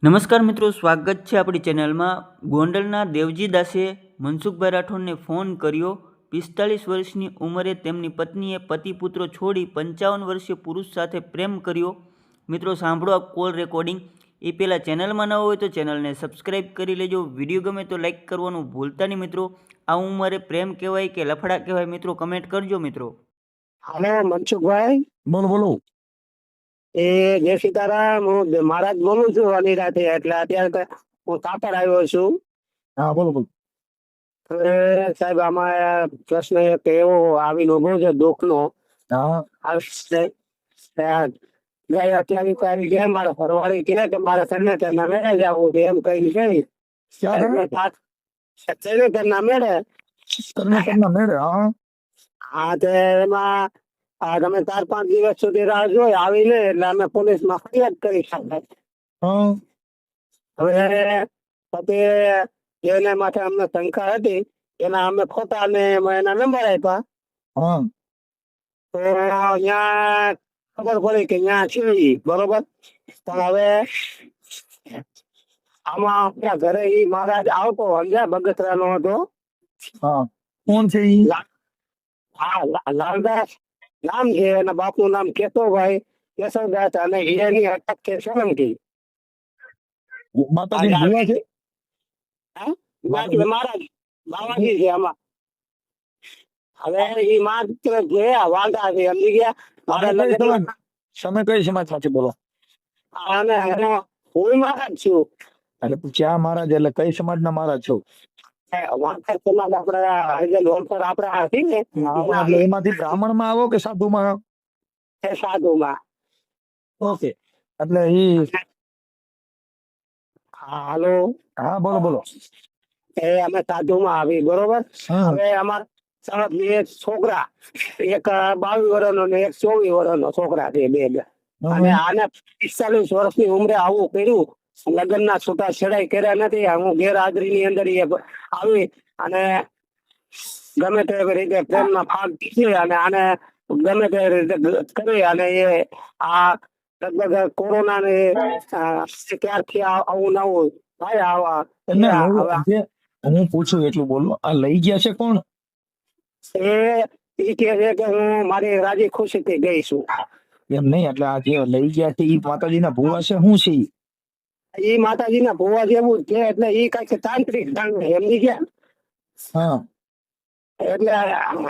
નમસ્કાર મિત્રો, સ્વાગત છે આપણી ચેનલમાં. ગોંડલના દેવજી દાસે મનસુખભાઈ રાઠોડને ફોન કર્યો. 45 વર્ષની ઉંમરે તેમની પત્નીએ પતિ પુત્રો છોડી 55 વર્ષીય પુરુષ સાથે પ્રેમ કર્યો. મિત્રો સાંભળો આ કોલ રેકોર્ડિંગ. એ પહેલાં ચેનલમાં ન હોય તો ચેનલને સબસ્ક્રાઈબ કરી લેજો. વિડીયો ગમે તો લાઈક કરવાનું ભૂલતા નહીં મિત્રો. આ ઉંમરે પ્રેમ કહેવાય કે લફડા કહેવાય મિત્રો, કમેન્ટ કરજો મિત્રો. હાલો મનસુખભાઈ, બોલો બોલો. એ જય સીતારામ. હું મહારાજ બોલું છું અનિરાતે. એટલે અત્યારે હું કાપડ આવ્યો છું. હા બોલો બોલો. હવે સાહેબ આમાં પ્રશ્ન એક એવો આવીને ઉભો છે દુઃખનો. હા ગઈ અત્યારે કોઈ આવી ગયા મારે ફરવાળી કહે કે મારે સન્નેતરના મેળે જવું છે એમ કઈ ગઈ. સન્નેતરના મેળે. કર્ણકરના મેળે. હા હા તે એમાં તમે 4-5 દિવસ સુધી રાહ જોઈ આવી નહીં એટલે અમે પોલીસમાં ફરિયાદ કરી સાહેબ. હા હવે પછી જેને માથે અમને શંકા હતી એના અમે ફોટા ને એના નંબર આપ્યા. હા તો અહીંયા ખબર પડી કે ત્યાં છે ઈ, બરોબર. પણ હવે આમાં આપણા ઘરે ઈ મહારાજ આવતો સમજ્યા, બગસરા નો હતો. હા કોણ છે ઈ? હા લાલદાસ નામ છે, એના બાપનું નામ કેતોભાઈ કેશવદાસ અને હીરાની અટક છે સોલંકી. માતાજી ભૂવા છે? હા મહારાજ બાવાજી છે આમાં. હવે ઈ માત્ર જે વાંધા છે સમજી ગયા. મારા લગ્ન તમે કઈ સમાજ સાથે બોલો? અને હું મહારાજ છું. એટલે ચા મહારાજ એટલે કઈ સમાજના મહારાજ છો? વાંકા સમાજ આપડે લોન પર આપડે હતી ને એટલે એમાંથી બ્રાહ્મણ માં આવો કે સાધુ માં? સાધુમાં. ઓકે એટલે ઈ. હાલો. હા બોલો બોલો. એ અમે સાધુમાં આવી, બરોબર. હા હવે અમારા બે છોકરા, એક 22 વર્ષનો ને એક 24 વર્ષનો છોકરા છે બે. અને આને 45 વર્ષની ઉંમરે આવું કર્યું. લગ્નના છૂટા છેડાઈ કર્યા નથી. હું ગેરહાજરીની અંદર એ આવી અને ગમે તે રીતે પ્રેમના ફાગ છે અને આને ગમે તે રીતે કરી અને એ આ લગભગ કોરોના ને ત્યારથી આવું નવું ભાઈ આવા એને હું પૂછું એટલું બોલો, આ લઈ ગયા છે કોણ? એ કે છે કે હું મારી રાજી ખુશી થી ગઈ છું. એમ નહીં, એટલે આ જે લઈ ગયા છે ઈ માતાજીના ભૂવા છે શું છે ઈ? એ માતાજીના ભુવા જેવું છે. એટલે એ કઈક તાંત્રિક ઢંગ સમજી ગયા. હા એટલે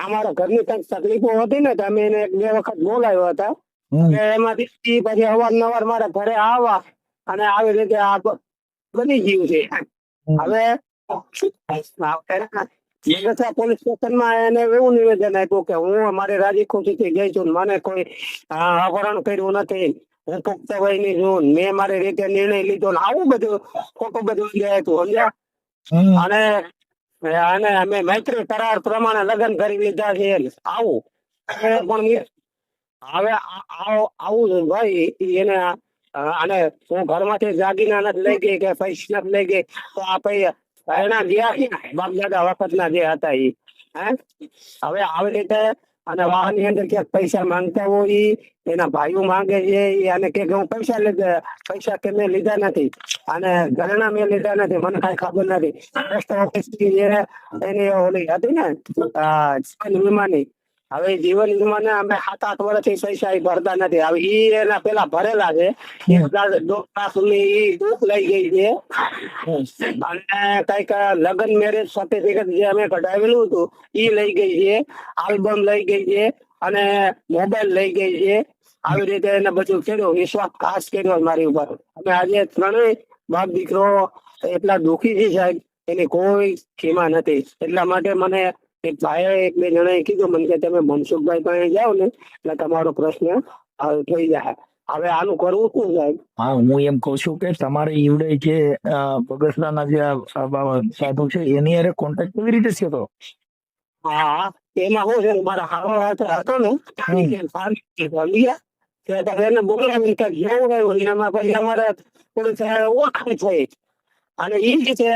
અમારા ઘરની કઈક તકલીફો હતી ને તો અમે એને 2 વખત બોલાવ્યો હતા. એમાંથી પછી અવારનવાર મારા ઘરે આવવા અને આવી રીતે આ બની ગયું છે. હવે બગસરા પોલીસ સ્ટેશનમાં એને એવું નિવેદન આપ્યું કે હું મારી રાજી ખુશી થી ગઈ છું, મને કોઈ અપહરણ કર્યું નથી, હું પુખ્ત વયની છું, મેં મારી રીતે નિર્ણય લીધો ને આવું બધું ખોટું બધું ગયા હતું સમજ્યા. અને અને અમે મૈત્રી કરાર પ્રમાણે લગ્ન કરી લીધા છે આવું. પણ હવે આવું ભાઈ એને અને હું ઘરમાંથી જાગીના નથી લઈ ગઈ કે પૈસા નથી લઈ ગઈ તો આ પૈસા એના જે બાપ દાદા વખત ના જે હતા એ હવે આવી રીતે અને વાહન ની અંદર ક્યાંક પૈસા માંગતા હોય એના ભાઈઓ માંગે છે અને કે હું પૈસા કે મેં લીધા નથી અને ઘરેણા મેં લીધા નથી, મને કઈ ખબર નથી. પોસ્ટ ઓફિસ એની ઓલી હતી ને જીવન વીમાની, હવે જીવન વીમાને અમે 7-8 વર્ષથી પૈસા ભરતા નથી. હવે ઈ એના પેલા ભરેલા છે. લઈ ગઈ છે અને કઈક લગ્ન મેરેજ સર્ટિફિકેટ જે અમે કઢાવેલું હતું ઈ લઈ ગઈ છે, આલ્બમ લઈ ગઈ છે અને મોબાઈલ લઈ ગઈ છે. આવી રીતે એને બધું કર્યું, વિશ્વાસઘાત કર્યો મારી ઉપર. અમે આજે 3 બાપ દીકરો એટલા દુઃખી છે સાહેબ, એની કોઈ સીમા નથી. એટલા માટે મને એક ભાઈ 1-2 જણાએ કીધું મને કે તમે મનસુખભાઈ પાસે જાઓ ને એટલે તમારો પ્રશ્ન હલ થઈ જાય. હવે આનું કરવું શું સાહેબ? હા હું એમ કઉ છું કે તમારે ઈવડે જે બગસરાના જે સાધુ છે એની અરે કોન્ટેક્ટ કેવી રીતે થયો? હા એમાં શું છે મારા હારો હતો ને એને બોલાવી જેવું રહ્યું એમાં પછી અમારે થોડી ઓળખાણ થઈ અને એ રીતે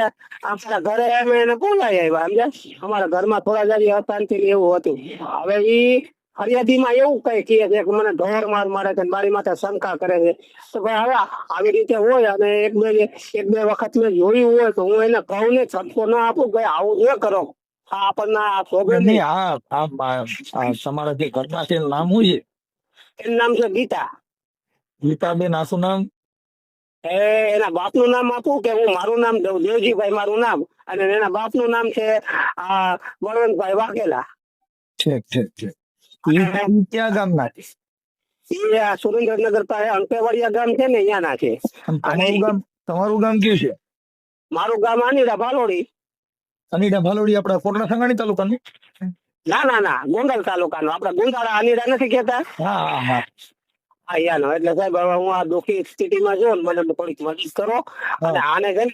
અમારા ઘરે અમે એને બોલાવી આવ્યા સમજ્યા. અમારા ઘરમાં થોડા જારી અશાંતિ એવું હતું. હવે ઈ ફરિયાદીમાં એવું કઈ કહે છે કે મને ઢોર માર મારે છે ને મારી માથે શંકા કરે છે. તો ભાઈ હવે આવી રીતે હોય અને એક બે વખત મેં જોયું હોય તો હું એને કહું ને છટકો ના આપું કે આવું ન કરો. આ આપણને આ શોભે નહીં, નહીં. આ તમારા જે ઘરના છે એનું નામ શું છે? એનું નામ છે ગીતા. ગીતાબેન, આ શું નામ? એના બાપનું નામ આપું કે હું મારું નામ દઉં? દેવજીભાઈ મારું નામ, અને એના બાપનું નામ છે બળવંતભાઈ વાઘેલા. ઠીક ઠીક ઠીક. ઈ ક્યાં ગામના છે? એ આ સુરેન્દ્રનગર પાસે અંકેવાડિયા ગામ છે ને અહીંયાના છે. અને તમારું ગામ કયું છે? મારું ગામ આનીડા ભાલોડી. અનીડા ભાલોડી, આપડા કોટડા સંઘાણી તાલુકાનું? ના ના ના, ગોંડલ તાલુકાનો. આપડે ગુંદાળા આનીડા નથી કેતા? હા હા હા. અહીંયાનો. એટલે સાહેબ હવે હું આ દુઃખી સ્થિતિમાં છું ને, મને થોડીક મદદ કરો. અને આને છે ને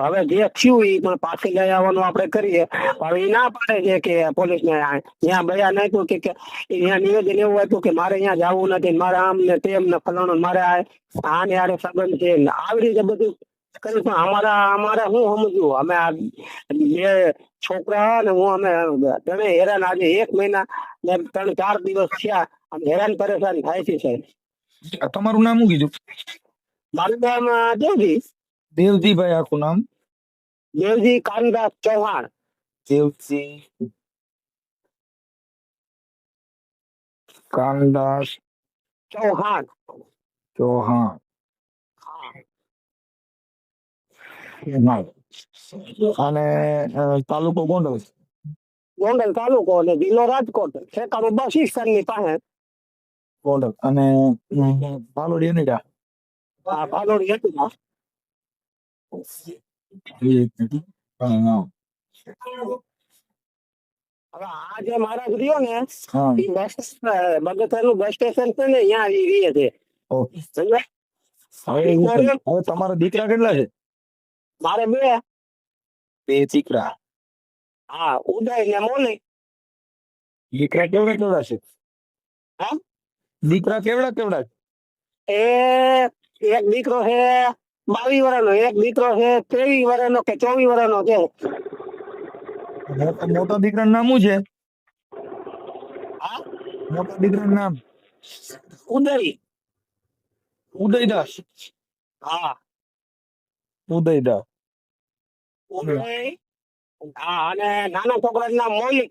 હવે જે થયું એ પણ પાછી લઈ આવવાનું આપણે કરીએ. હવે એ ના પાડે છે કે પોલીસને ત્યાં બયા નાખ્યું કે ત્યાં નિવેદન એવું હતું કે મારે અહીંયા જવું નથી, મારે આમ ને તેમ ને ફલાણું, મારે આને આરે સંબંધ છે ને આવી રીતે બધું કર્યું. પણ અમારે હું સમજવું, અમે આ બે છોકરા ને હું અમે તમે હેરાન આજે 1 મહિના ને 3-4 દિવસ થયા અમે હેરાન પરેશાન થાય છે સાહેબ. તમારું નામ શું કીધું? મારું નામ દેવજી. દેવજીભાઈ, આખું નામ? દેવજી કાનદાસ ચૌહાણ. દેવજી કાનદાસ ચૌહાણ. ચૌહાણ. અને તાલુકો ગોંડલ? ગોંડલ તાલુકો અને જિલ્લો રાજકોટ. ઠેકાણું બસ સ્ટેશનની પાસે. ગોંડલ. અને ભાલોડી અનીડા? આ ભાલોડી હતી ને. હવે આ જે મહારાજ રહ્યો ને હા. એ બગસરાનું બસ સ્ટેશન છે ને અહીંયા રહે છે. ઓકે. સમજ્યા? હવે તમારા દીકરા કેટલા છે? મારે 2. 2 દીકરા. હા, ઉદય ને મોલી. દીકરા કેવડા છે? હા, દીકરા કેવડા છે? એક દીકરો છે 22 વર્ષનો, એક દીકરો છે 23 વર્ષનો કે 24 વર્ષનો છે. મોટા દીકરાનું નામ શું છે? હા, મોટા દીકરાનું નામ? ઉદય. ઉદયદાસ. હા, ઉદયદાસ. ઉદય. હા, અને નાના છોકરાનું નામ મૌલિક.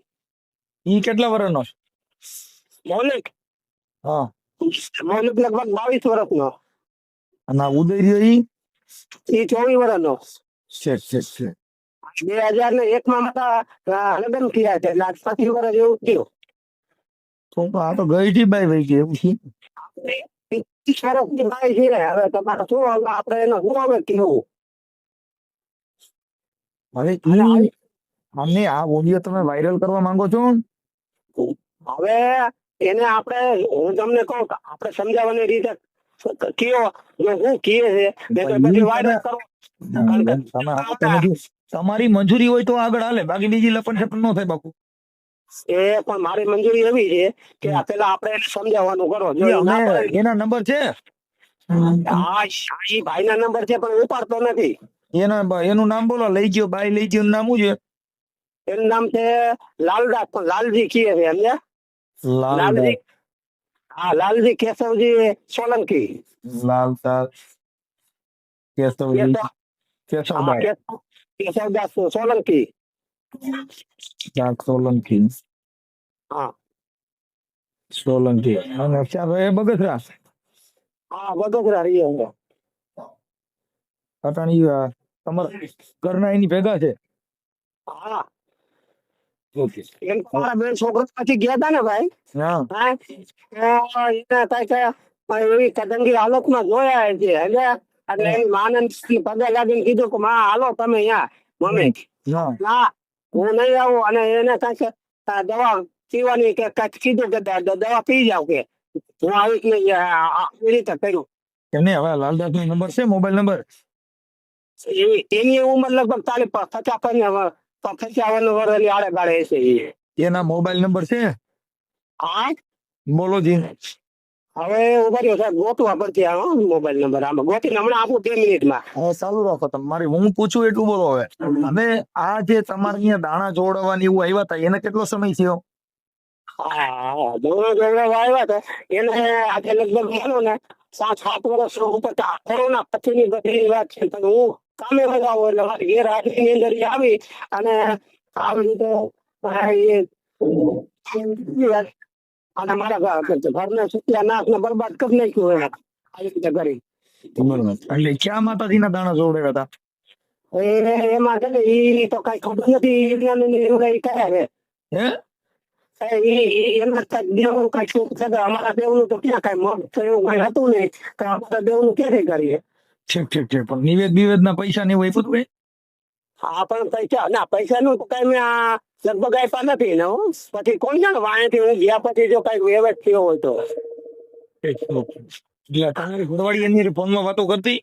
ઈ કેટલા વર્ષનો છે? મૌલિક. હા. મૌલિક લગભગ 22 વર્ષનો. અને આ ઉદય રહ્યો ઈ? એ 24 વર્ષનો. છે. 2001 માં લગ્ન થયા છે એટલે 25 વર્ષ એવું થયું. તો આ તો ગઈ થી બાઈ વહી ગઈ એવું છે. 25 વર્ષની બાઈ છે. હવે તમારે શું આપણે એનો શું હવે કેવું? હવે અમને આ ઓડિયો તમે વાયરલ કરવા માંગો છો? હવે એને આપણે હું તમને કહું કે આપણે સમજાવવાની રીતે કયો હું કહે છે પછી વાયરલ કરો. તમારી મંજૂરી હોય તો આગળ હાલે, બાકી બીજી લપન છપન ન થાય બાપુ. એ પણ મારી મંજૂરી એવી છે કે આ પેલા આપણે એને સમજાવવાનું કરો. જો એ ના પડે. એના નંબર છે? હા, એ ભાઈના નંબર છે પણ ઉપાડતો નથી. એનું નામ બોલો. લઈ ગયો બાઈ લઈ ગયો. નામ શું છે? એનું નામ છે લાલદાસ, પણ લાલજી કહે છે સમજ્યા? લાલજી. હા, લાલજી કેશવજી સોલંકી. લાલદાસ કેશવજી કેશવદાસ કેશવદાસ સોલંકી. સોલંકી. હા, સોલંકી. અને અત્યારે બગસરા? હા, વડોદરા રહીએ છે. અટાણી તમારા ઘરના એની ભેગા છે? હા, ઓકે. એમ મારા 2 છોકરા પછી ગયા હતા ને ભાઈ. હા. હા, એને કઈ એવી કદંગી હાલતમાં જોયા છે એટલે એની માને પગે લાગીને કીધું કે માં હાલો તમે અહીંયા મમ્મી. હા. ના, હું નહીં આવું. અને એને કઈક દવા પીવાની કે કઈક કીધું કે દવા પી જાવ કે હું આવીશ નહીં. એ રીતે કર્યું. એને હવે લાલદાસ નો નંબર છે? Mobile number? એની ઉંમર લગભગ 55 વર્ષની આડે ગાળે હશે. એના મોબાઈલ નંબર છે? હા, બોલો જી. હવે ઉભા રહ્યો સાહેબ, ગોતવા પડશે મોબાઈલ નંબર. આમાં ગોતીને હમણાં આપું 2 મિનિટમાં. હવે ચાલુ રાખો તમે. મારી હું પૂછું એટલું બોલો. હવે આ જે તમારે અહીંયા દાણા જોડવાની એવું આવ્યા હતા એને કેટલો સમય થયો? હા દોનો જોડે વાવ્યા હતા એને આજે લગભગ માનો ને 7 વર્ષ ઉપર તો આ કોરોના પછીની બધી વાત છે. પણ હું કામે વધાવો એટલે મારી ઘેર હાજરીની અંદર ઈ આવી અને આવી રીતે અને મારા ઘરના સત્યાનાશ ને બરબાદ કરી નાખ્યું એને આવી રીતે કરી. બરોબર. એટલે ક્યાં માતાજીના દાણા જોડેલા હતા? એમાં છે ને ઈ તો કઈ ખબર નથી વિજ્ઞાનની એવું કઈ કહે છે. હે એના દેવું કઈ શું છે અમારા દેવનું તો ક્યાં કઈ મત તો એવું કઈ હતું નહીં કે અમારા દેવનું ક્યાંથી કરીએ. ઠીક ઠીક ઠીક. પણ નિવેદ ના પૈસા ને એવું આપ્યું હતું? હા પણ પૈસા ના પૈસાનું તો કઈ મેં આ લગભગ આપ્યા નથી ને હો. પછી કોણ જાણે વાંયથી હું ગયા પછી જો કઈક વ્યવસ્થિત થયો હોય તો. એટલે તમારી ઘરવાળી એની ફોનમાં વાતો કરતી?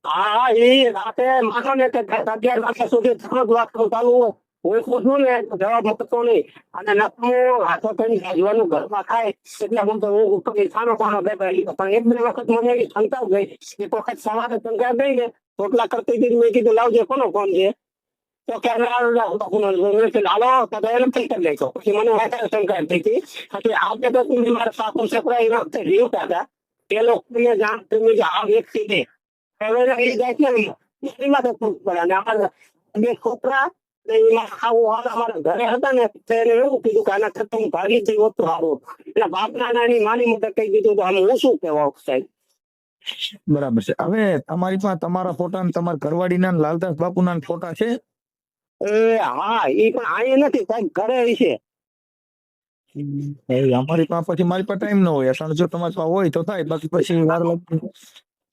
હા એ રાતે માનો ને કે 11 વાગ્યા સુધી 3 વાત ચાલુ હોય હું પૂછું ને તો જવાબ મળતો નહીં અને નકરું હાથો કરી ગાજવાનું ઘરમાં ખાય એટલે હું તો હું કઈ ખાનો પાનો દેખાય. પણ એક બે વખત મને એવી શંકા ગઈ એક વખત સવારે શંકા ગઈ ને રોટલા કરતી હતી મેં કીધું લાવજે કોનો ફોન છે તો કે હાલો તો એને ફિલ્ટર કરી નાખ્યો. પછી મને વધારે શંકા થઈ હતી પછી આજે તો તું મારા સાસુ છોકરા એ વખતે જીવતા હતા એ લોકોને જાણ તમે કે આ વ્યક્તિ છે હવે એ જાય છે એમાં તો ખુશ પડે અને અમારા બે છોકરા એમાં આવું હાલ અમારા ઘરે હતા ને તેને એવું કીધું કે આના થતું હું ભાગી જઈ હોત તો સારું. એટલે બાપના નાની માની મોટે કહી દીધું તો આમ હું શું કહેવા સાહેબ. બરાબર છે. હવે તમારી પાસે તમારા ફોટા ને તમારા ઘરવાળીના ને લાલદાસ બાપુના ને ફોટા છે? હા એ પણ અહીંયા નથી સાહેબ ઘરે છે. અમારી પાસે પછી મારી પાસે ટાઈમ ન હોય. અસણ જો તમારી પાસે હોય તો થાય, બાકી પછી વાર લાગે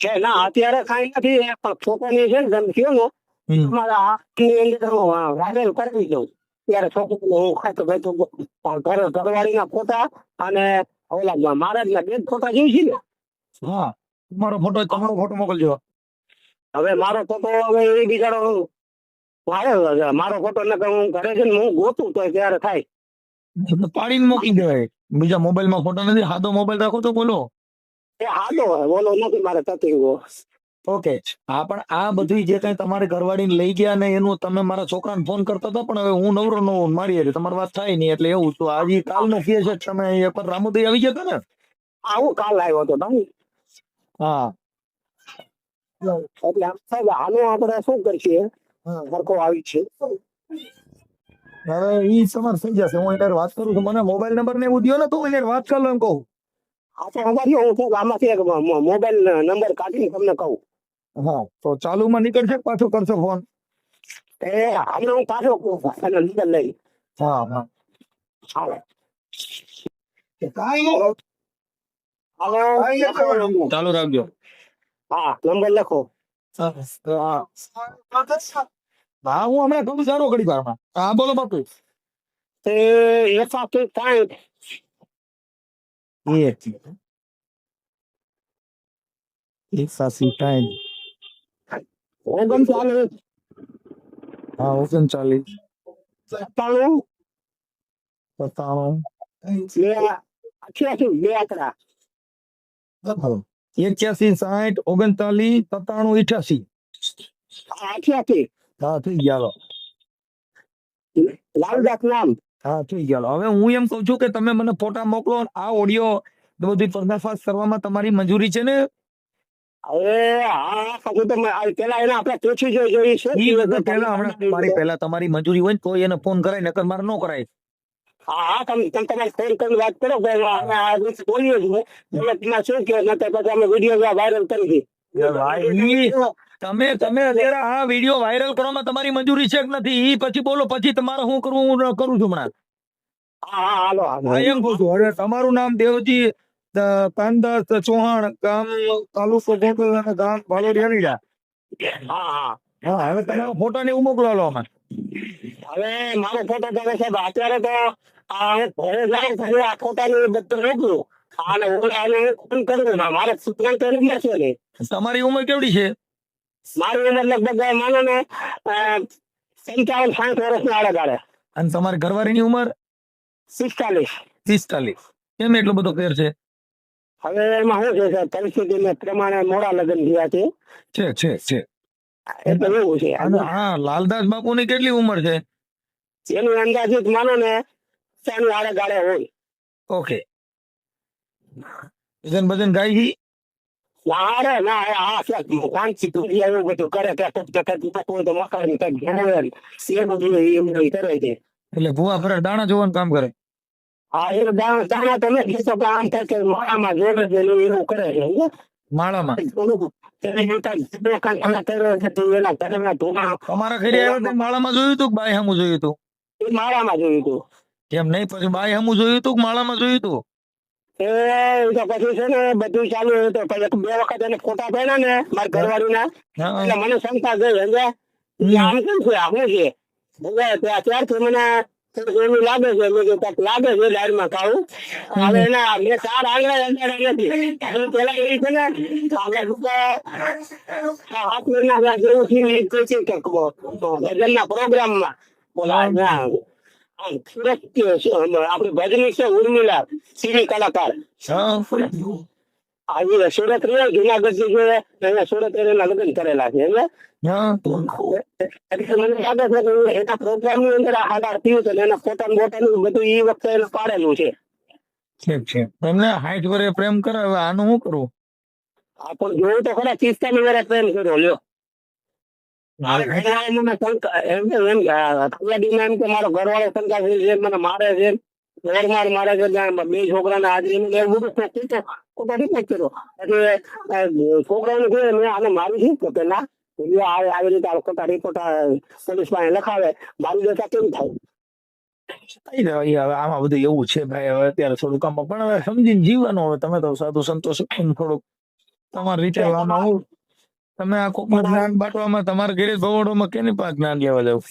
છે ના અત્યારે કઈ નથી પણ છોકરાની છે ને તમે કહો ને તમારા હાથની અંદર હું વાયરલ કરી દઉં ત્યારે છોકરી હું ખાતો બેઠો ઘરે ઘરવાળીના ફોટા અને ઓલા મહારાજના 2 ફોટા જોઈ છે ને. હા તમારો ફોટો મોકલજો. હવે મારો ફોટો હવે એ બિચારો વાયરલ મારો ફોટો ને હું ઘરે છે ને હું ગોતું તો ત્યારે થાય. પાડીને મોકલી દેવાય. બીજા મોબાઈલમાં ફોટો નથી, સાદો મોબાઈલ રાખો તો બોલો. એ હાલો બોલો નથી મારે તકલીફ. ઓકે. હા પણ આ બધું જે કઈ તમારે ઘરવાળીને લઈ ગયા ને એનું તમે મારા છોકરાને ફોન કરતા હતા, પણ હવે હું નવરો નો મારી હારે તમારી વાત થાય નહીં એટલે એવું તો આજે કાલનો કેસ છે. તમે એકવાર રામોદય આવી ગયા હતા ને? આવું કાલ આવ્યો હતો તમે. હા એટલે આમ સાહેબ આનું આપણે શું કરશે સરખો આવી છે. હવે ઈ તમારે થઈ જશે. હું એને વાત કરું છું. મને મોબાઈલ નંબર ને એવું દો ને તો હું એને વાત કરી લો એમ કહું. આ તો અમારી હું છું આમાંથી એક મોબાઈલ નંબર કાઢીને તમને કહું. હા તો ચાલુમાં નીકળશે કે પાછો કરશો ફોન? એ હમણાં હું પાછો એનો નંબર લઈ. હા હા હાલો ચાલુ રાખજો. હા નંબર લખો. હા હું હમણાં કહું સારો ઘડી વારમાં. હા બોલો બાપુ. 160 39 હા 39 97 97 88 બે આંકડા 81 60 39 97 88. 88 હા થઈ ગયા. લાલદાસ નામ. હા થઈ ગયા. હવે હું એમ કઉ છું કે તમે મને ફોટા મોકલો. આ ઓડિયો બધી પર્દાફાશ કરવામાં તમારી મંજૂરી છે ને? હવે હા પછી તો પેલા એને આપણે પૂછી જોઈએ છે. પહેલા તમારી મંજૂરી હોય ને તો એને ફોન કરાય, નકર મારે ન કરાય. હા હા તમે તમારે ફોન કરીને વાત કરો કે આ રીતે બોલીએ છીએ એટલે તમારે શું કહે નકર પછી અમે વિડીયો વાયરલ કરી તમે અત્યારે આ વિડીયો વાયરલ કરવામાં તમારી મંજૂરી છે કે નથી ઈ પછી બોલો. પછી તમારે શું કરવું હું કરું છું હમણાં. હા હા હાલો એમ કહું છું. હવે તમારું નામ દેવજી કાનદાસ ચૌહાણ, ગામ તાલુકો ગોંડલ અને ગામ ભાલોડિયા. હા હા હા હવે તમારો ફોટો ને એવું મોકલો આમાં. હવે મારો ફોટો તો સાહેબ અત્યારે તો ઘરે જાય ઘરે આ ફોટાનું બધું રોકલું અને ફોન કરું મારે સૂચના કરી ગયા છે ને. તમારી ઉંમર કેવડી છે? મારી ઉંમર લગભગ માનો ને 55-60 વર્ષના આડે. અને તમારી ઘરવાળીની ઉંમર? 45. કેમ એટલો બધો ફેર છે? હવે એમાં શું છે પરિસ્થિતિ પ્રમાણે મોડા લગ્ન થયા છે એટલે એવું છે. અને હા લાલદાસ બાપુ ની કેટલી ઉંમર છે? એનું અંદાજિત માનો ને શાનું આડે ગાળે હોય. ઓકે ભજન ભજન ગાય છે ના રે ના, આ કાંચી તુરી એવું બધું કરે કે કોઈ તો મકાન કઈ ઘેરે શેર બધું એમ કરે છે. એટલે ભૂવા ફરે દાણા જોવાનું કામ કરે. હા એ દાણા તમે કીધો કે આમ થાય કે માળામાં જોડે છે એવું કરે છે. માળામાં માળામાં તમારા ઘરે આવ્યો તો માળામાં જોયું તું બાય સામું જોયું તું? જોયું હતું. એમ નહીં, પછી બાય સામું જોયું તું કે માળામાં જોયું તું? એ તો પછી છે ને બધું ચાલુ હતું તો પછી 2 વખત એને ફોટા પડ્યા ને મારા ઘરવાળીના, હા. એટલે મને શંકા ગઈ સમજે આમ કેમ છે આ શું છે. એટલે ત્યારથી મને થોડું એવું લાગે છે, મેં કીધું કાંઈક લાગે છે લાઈનમાં ખાવું. હવે એના મેં 4 આંગળા અંધારા નથી. હવે પેલા એ છે ને આગળ લોકો 7 મહિના જેવું થયું એ કહે છે કે ભજનના પ્રોગ્રામમાં બોલા આપડે ભજની છે ઉર્મિલા સિરી કલાકાર હા. આવી સુરત રહ્યો જુનાગઢ થી જોડે એને સુરત એના લગ્ન કરેલા છે એટલે હા. એટલે મને લાગે છે કે એના પ્રોગ્રામ ની અંદર આધાર થયું છે ને એના ફોટા બોટાનું બધું એ વખતે એને પાડેલું છે. ઠીક છે. એમને 60 વર્ષે પ્રેમ કરે, હવે આનું શું કરવું? આ પણ જોયું તો ખરા 45 વર્ષ પ્રેમ કર્યો લ્યો. મારે ઘરવાળાને શંકા એમ કે એમ કે મારો ઘરવાળો શંકા છે મને મારે છે મારે છે 2 છોકરાને હાજરી એવું બધું ખોટા રીતે કર્યો. એટલે છોકરાઓને કહ્યું મેં આને મારી છે કે ના આવી રીતે ખોટા રિપોર્ટ પોલીસ પાસે લખાવે મારી દેતા કેમ થાય. થઈ જાય ઈ હવે આમાં બધું એવું છે ભાઈ. હવે અત્યારે થોડું કામ પણ હવે સમજીને જીવવાનું. હવે તમે તો સાધુ સંતો છો થોડુંક તમારી રીતે આમાં હું તમે આ કોકનું જ્ઞાન બાંટવામાં તમારા ઘરે ભવડોમાં કેની પાસે જ્ઞાન લેવા જાવ?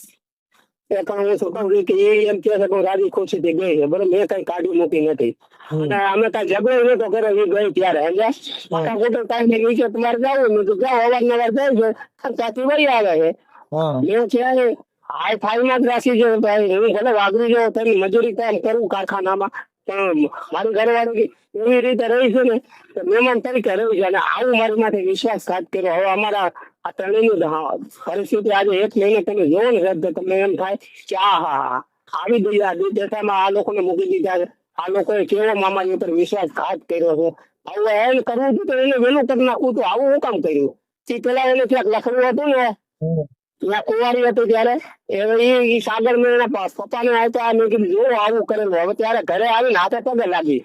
એ પણ હું શું કહું છું કે એ એમ કે છે કે હું રાજી ખુશી થી ગઈ છે બરોબર, મેં કઈ કાઢી મૂકી નથી અને અમે કઈ ઝઘડો નતો કરે એ ગઈ ત્યારે સમજ્યા ટાઈમ નીચે તમારે જાવ મેં તો જાઓ અવારનવાર જાય છે ત્યાંથી વળી આવે છે. હા. મેં છે હાઈ ફાઈ માં જ રાખી છે ભાઈ. હું ભલે વાઘરી જાઉં તેની મજૂરી કામ કરું કારખાનામાં પણ મારી ઘરવાળી એવી રીતે રહી છે ને કે મહેમાન તરીકે રહ્યું છે અને આવું મારી માટે વિશ્વાસઘાત કર્યો. હવે અમારા આ ત્રણેયની પરિસ્થિતિ આજે 1 મહિને તમે જોવો ને સાહેબ તો તમને એમ થાય કે હા આવી ગયા દેશામાં આ લોકોને મૂકી દીધા છે. આ લોકોએ કેવો મામાજી ઉપર વિશ્વાસઘાત કર્યો છે. હવે એમ કરવું હતું તો એને વહેલું કરી નાખવું હતું. આવું શું કામ કર્યું? તે પેલા એને ક્યાંક લખવું હતું ને ત્યાં કુંવારી હતું ત્યારે એ સાગર મેં એના પપ્પાને આવતા મેં કીધું જો આવું કરેલું. હવે ત્યારે ઘરે આવીને હાથે પગે લાગી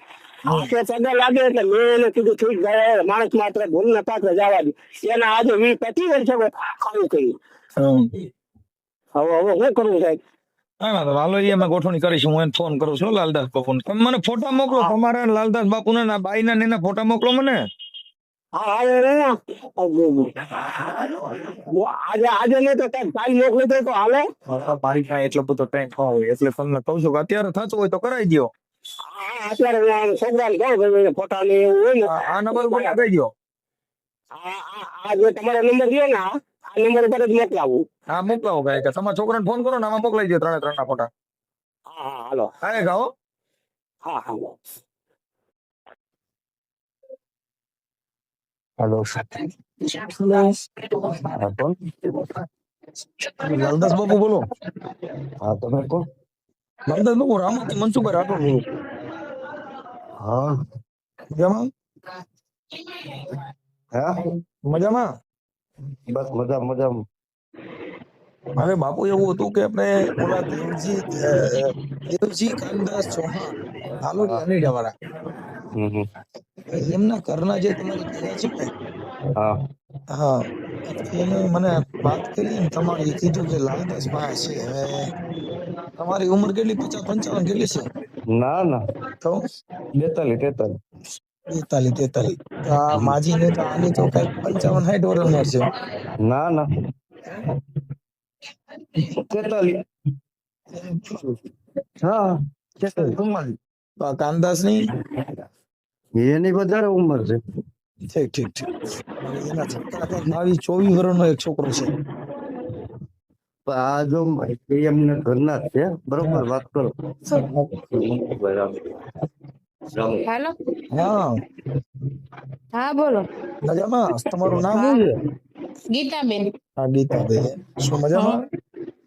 લાગે એટલે મેં એને કીધું ઠીક ભાઈ માણસ માત્ર ભૂલ ને પાત્ર જવા દે. એના આજે 20-25 વર્ષ આવું કર્યું. હવે શું કરવું સાહેબ? હા તો હાલો એ અમે ગોઠવણી કરીશું. હું એને ફોન કરું છું લાલદાસ બાપુને. તમે મને ફોટા મોકલો તમારા લાલદાસ બાપુના ના બાઈના ને એના ફોટા મોકલો મને. હા આજે નહીં તો કાલ મોકલી દો તો હાલે. મારી પાસે એટલો બધો ટાઈમ હોય એટલે તમને કહું છું કે અત્યારે થતું હોય તો કરાવી દો. અત્યારે છોકરાને કહું ફોટા ને એવું હોય ને આ નંબર મને કહી દો. આ જે તમારો નંબર છે ને આ નંબર ઉપર જ મોકલાવું. હા મોકલાવો ભાઈ કે તમારા છોકરાને ફોન કરો ને આમાં મોકલાઈ દો 3 ના ફોટા. હા હાલો હા ગાઓ. હા હા હેલો લાલદાસ બાપુ બોલો. હા તમે કોણ? લાલદાસ બાપુ રામોથી મનસુખભાઈ રાઠોડ બોલું. હા મજામાં? હા મજામાં? બસ મજામાં. હવે બાપુ એવું હતું કે આપણે ઓલા દેવજી કાનદાસ ચૌહાણ હાલોડ અનેડા વાળા એમના ઘરના જે તમારી દીકરા છે ને હા હા એને મને વાત કરી ને તમારી કીધું કે લાલદાસ ભાઈ છે. હવે તમારી ઉંમર કેટલી 50-55 કેટલી છે? ના તો 42-43. 43 આ માજી ને તો આની તો કઈક 55-60 વર્ષ ઉંમર છે. ના 43. હા 43. તો આ કાનદાસ ની એની વધારે ઉંમર છે. ઠીક હવે એના છોકરા કઈક 22-24 વર્ષનો એક છોકરો છે. પણ આ જો એમને ઘરના જ છે બરોબર વાત કરો. બરાબર. હાલો હા હા બોલો મજામાં? તમારું નામ શું છે? ગીતાબેન. હા ગીતાબેન. શું મજામાં?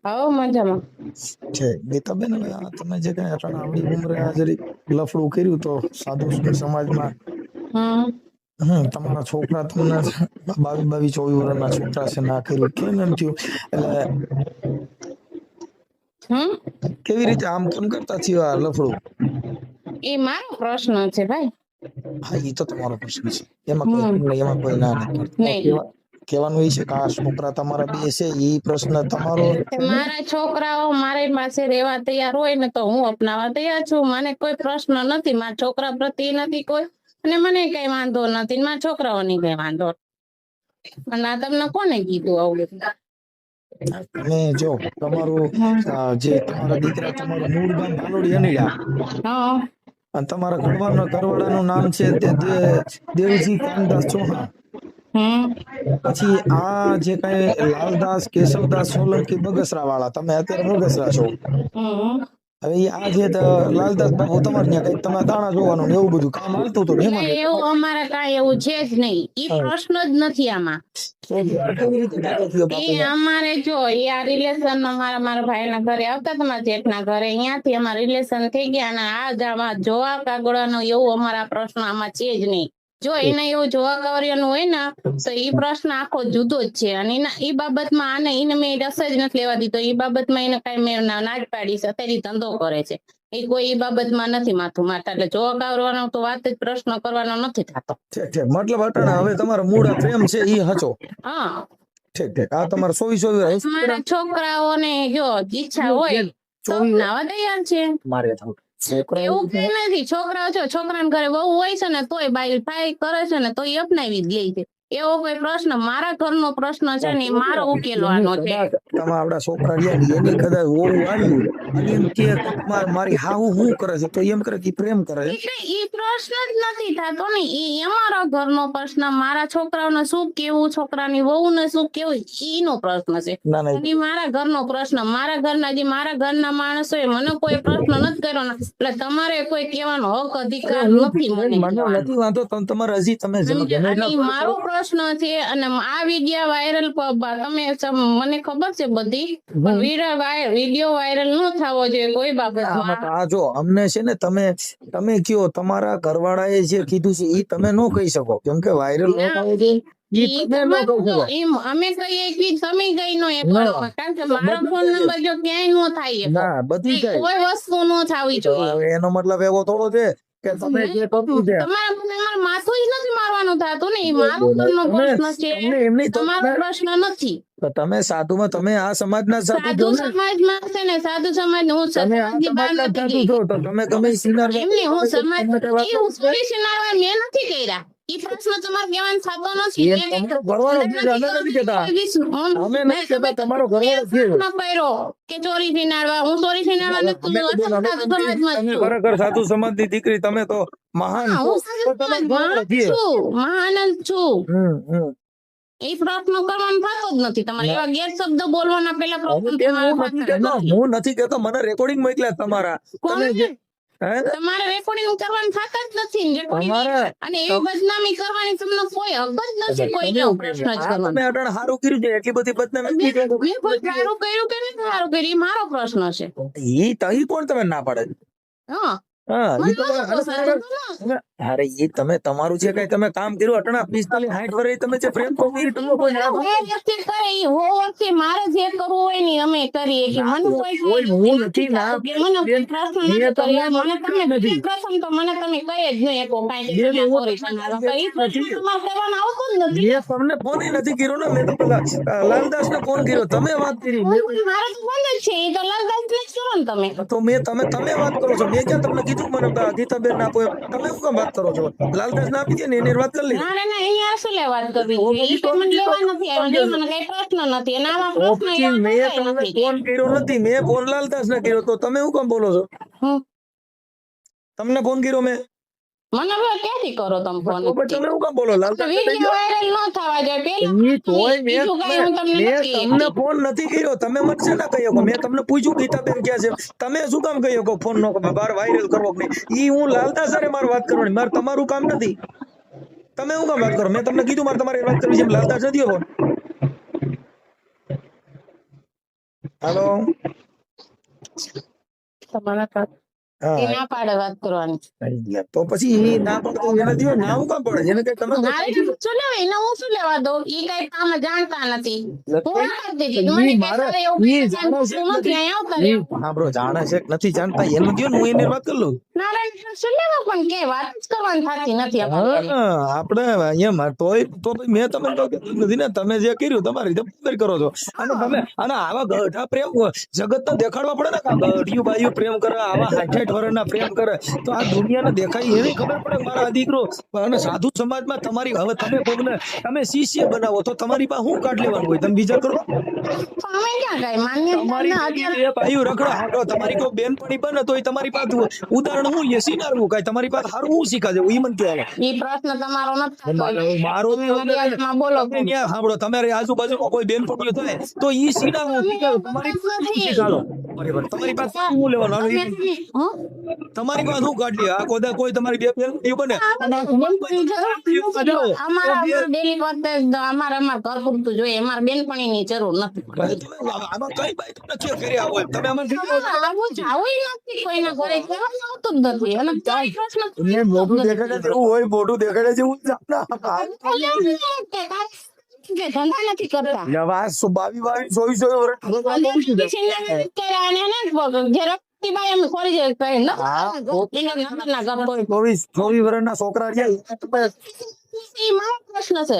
હવ મજામાં. છે ગીતાબેન, હવે આ તમે જે કઈ અટાણા આવડી ઉંમરે આ જરીક લફડું કર્યું તો સાધુ સમાજમાં તમારા છોકરા તમને 22-24 વર્ષના છોકરા છે ના કર્યું કેમ એમ થયું? એટલે કેવી રીતે આમ કેમ કરતા થયું આ લફડું? એ મારો પ્રશ્ન છે ભાઈ. હા એ તો તમારો પ્રશ્ન છે, એમાં કોઈ ના નહીં. કહેવાનું એ છે કે આ છોકરા તમારા બે છે એ પ્રશ્ન તમારો. મારા છોકરાઓ મારી પાસે રહેવા તૈયાર હોય ને તો હું અપનાવવા તૈયાર છું. મને કોઈ પ્રશ્ન નથી, મારા છોકરા પ્રત્યે નથી કોઈ, અને મને કઈ વાંધો નથી, મારા છોકરાઓની કઈ વાંધો. અને આ તમને કોને કીધું આવું? તમે જો તમારું જે તમારા દીકરા તમારું મૂળ ગામ ભાલોડી અનીડા, હા, અને તમારા ઘરવાળાનું નામ છે દેવજી કાનદાસ ચૌહાણ. પછી આ જે કઈ લાલદાસ કેશવદાસ સોલંકી બગસરા વાળા, તમે અત્યારે બગસરા છો. હવે આ જે લાલદાસ બાપુ તમારે ત્યાં કઈક તમે દાણા જોવાનું ને એવું બધું કામ હાલતું હતું એમાં એવું અમારે કાંઈ એવું છે જ નહીં. ઈ પ્રશ્ન જ નથી આમાં. એ અમારે જો એ આ રિલેશન મારા ભાઈના ઘરે આવતા હતા, મારા જેઠના ઘરે, અહીંયાથી અમારા રિલેશન થઈ ગયા, અને આ આમાં જોવા કાગળવાનો એવું અમારા પ્રશ્ન આમાં છે જ નહીં. જો એને એવું જોવા કાગળિયાનું હોય ને તો એ પ્રશ્ન આખો જુદો જ છે, અને એ બાબતમાં આને એને મેં રસ જ નથી લેવા દીધો. એ બાબતમાં એને કઈ મેં ના જ પાડી છે, અત્યારે ધંધો કરે છે. એ કોઈ એ બાબતમાં નથી માથું મારતા, એટલે જોવા કાગળવાનો તો વાત જ પ્રશ્ન કરવાનો નથી થતો. મતલબ અટાણા હવે તમારો મૂળ પ્રેમ છે ઈ હચો. હા, ઠીક. આ તમારા 24 મારા છોકરાઓને જો ઈચ્છા હોય તો અપનાવવા તૈયાર છે. એવું કઈ નથી. છોકરાઓ છો, છોકરાના ઘરે વહુ હોય છે ને તોય બાઈ ભાઈ કરે છે ને તો એ અપનાવી જ લે છે. એવો કોઈ પ્રશ્ન મારા ઘરનો પ્રશ્ન છે ને એ મારો ઉકેલવાનો છે. તમારા છોકરા એની કદાચ વહુ આવ્યું અને એમ કે મારી હાહુ શું કરે છે તો એમ કરે કે પ્રેમ કરે છે. એટલે ઈ પ્રશ્ન જ નથી થતો ને, એ અમારા ઘરનો પ્રશ્ન. મારા છોકરાઓને શું કેવું, છોકરાની વહુને શું કેવું, ઈનો પ્રશ્ન છે. ઈ મારા ઘરનો પ્રશ્ન. મારા ઘરના જે મારા ઘરના માણસો એ મને કોઈ પ્રશ્ન નથી કર્યો ને, એટલે તમારે કોઈ કહેવાનો હક અધિકાર નથી. મને નથી વાંધો, તમારે હજી તમે મારો પ્રશ્ન છે. અને આ વિડિયો વાયરલ તમે મને ખબર છે બધી, વિડિયો વાયરલ ન થવો જોઈએ કોઈ બાબતમાં. આ જો અમને છે ને તમે કયો તમારા ઘરવાળાએ જે કીધું છે એ તમે ન કહી શકો, કેમ કે વાયરલ ન થવો જોઈએ. અમે કહીએ કે તમે કઈ નો એ કરો, કારણ કે મારો ફોન નંબર જો ક્યાંય નો થાય, ના બધી કોઈ વસ્તુ નો થવી જોઈએ. એનો મતલબ એવો થોડો છે કે તમે જે કહ્યું છે તમારે માથું જ નથી મારવાનું થતું ને. એ મારો ઘરનો પ્રશ્ન છે, તમારો પ્રશ્ન નથી. તમે સાધુમાં તમે આ સમાજના સાધુ સમાજમાં છે ને, સાધુ સમાજ હું સમાજની બહાર નથી ગઈ. તો તમે ગમે સિનાર એમને હું સમાજ મેં નથી કર્યા. ઈ પ્રશ્ન તમારે કહેવાનો થતો નથી. તમારો ઘરવાળો છે કે ચોરી સિનારવા, હું ચોરી સિનારવા નથી. ખરેખર સાધુ સમાજની દીકરી તમે તો મહાન મહાનંદ છું. એ પ્રશ્ન કરવાનો થતો જ નથી. તમારે એવા ગેરશબ્દ બોલવાના પેલા હું નથી કેતો, મને રેકોર્ડિંગ મોકલ્યા તમારા, તમારે રેકોર્ડિંગ કરવાનું થતા જ નથી. અને એવી બદનામી કરવાની તમને કોઈ હક જ નથી. કોઈ પ્રશ્ન જ કરવાનો. મેં અટાણે સારું કર્યું છે, એટલી બધી બદનામી સારું કર્યું કે નથી સારું કર્યું, એ મારો પ્રશ્ન છે. ઈ કોણ તમે ના પાડે? હા, અરે એ તમે તમારું જે કઈ તમે કામ કર્યું અટણા 45-60 વર્ષ તમે જે પ્રેમ મારે જે કરવું હોય ને અમે કરીએ. મને તમે કઈ જ નહીં તમને ફોન નથી કર્યો ને. મેં તો પેલા લાલદાસ ને ફોન કર્યો, તમે વાત કરી. મારો તો ફોન જ છે, એ તો લાલદાસ ને જ કરો ને તમે. તો તમે વાત કરો છો, મેં ક્યાં તમને કીધું મને ગીતાબેન ના કોઈ તમે શું કામ વાત કરો છો? લાલદાસ ના આપી દે ને એની વાત કરી લે. ના અહીંયા શું લે વાત કરવી? ઈ તો મને લેવા નથી આવ્યો, મને કઈ પ્રશ્ન નથી. અને આમાં પ્રશ્ન મેં તમને ફોન કર્યો નથી, મેં ફોન લાલદાસ ને કર્યો, તો તમે શું કામ બોલો છો? તમને ફોન કર્યો મેં? મને હવે ક્યાંથી કરો તમે ફોન? તમે શું કામ બોલો? વિડિયો વાયરલ ન થવા જોઈએ. તમને ફોન નથી કર્યો, તમે મને છે ના કહ્યો. મેં તમને પૂછ્યું ગીતાબેન ક્યાં છે, તમે શું કામ કહ્યો કે ફોન નો બાર વાયરલ કરવો કે નહીં? ઈ હું લાલદાસ સાથે મારે વાત કરવાની, મારે તમારું કામ નથી. તમે શું કામ વાત કરો? મેં તમને કીધું મારે તમારી વાત કરવી છે, લાલદાસ નથી ફોન. હાલો મને તો હા એ ના પાડે વાત કરવાની. તો પછી એ ના પડતો એને દિયો ના હું કામ પડે એને કઈ તમે મારે શું લેવા એને હું શું લેવા દઉં ઈ કઈ કામ જાણતા નથી. હું ના કરતી હતી. મને ઈ કઈ મારે- કરે એવું ઈ કઈ જાણે છે જાણતું નથી. અહીંયા આવતા રહે. હા બ્રો જાણે છે કે નથી જાણતા એનું દિયો ને હું એને વાત કરી લઉં. નારાયણ શું લેવા પણ કે વાત જ કરવાની થતી નથી અમારી. હા આપણે અહીંયા તોય તો પછી મેં તમને તો કીધું નથી ને તમે જે કર્યું તમારી રીતે બરાબર કરો છો અને તમે અને આવા ગઢા પ્રેમ જગત દેખાડવા પડે ને કે આ ગઢિયું બાયું પ્રેમ કરે આવા 60 વર્ષના પ્રેમ કરે તો આ દુનિયાને દેખાય એની ખબર પડે કે મારા આ દીકરો અને સાધુ સમાજમાં તમારી હવે તમે કોઈને તમે શિષ્ય બનાવો તો તમારી પાસે શું કાઢ લેવાનું હોય તમે બીજા કરો અમે ક્યાં કઈ માન્ય તમારી ના જોડે અત્યારે એ ભાઈઓ રખડો હાંડો તમારી કોઈ બેનપણી બને તો તમારી પાસે ઉદાહરણ હું એ શીનારવું કાંઈ તમારી પાસે સારું હું શીખા જેવું ઈ મને કહેવાય ઈ પ્રશ્ન તમારો નથી મારો તમે મર્યાદામાં બોલો તમે ન્યા સાંભળો તમારી આજુબાજુમાં કોઈ બેનપણીઓ થાય તો ઈ શીનારવું શીખાડો તમારી પાસે શું શીખાડો બરાબર તમારી પાસે શું લેવાનું હવે ઈ તમારી પાસે શું કાઢી આ કોઈ તમારી બે બેનપણીઓ બને અમારા ડેલી વખતે અમારા ઘર પૂરતું જોઈએ અમારે બેનપણી ની જરૂર નથી. આમાં કઈ બાઈ તમને કે કર્યા હોય તમે આમાં આવું જાવું નથી કોઈના ઘરે કહેવાનું આવતું જ નથી અને કોઈ પ્રશ્ન એને મોઢું દેખાડે જેવું હોય મોઢું દેખાડે જેવું જ કે ધંધા નથી કરતા નવા 22 24 વર્ષના છોકરા રહ્યા પ્રશ્ન છે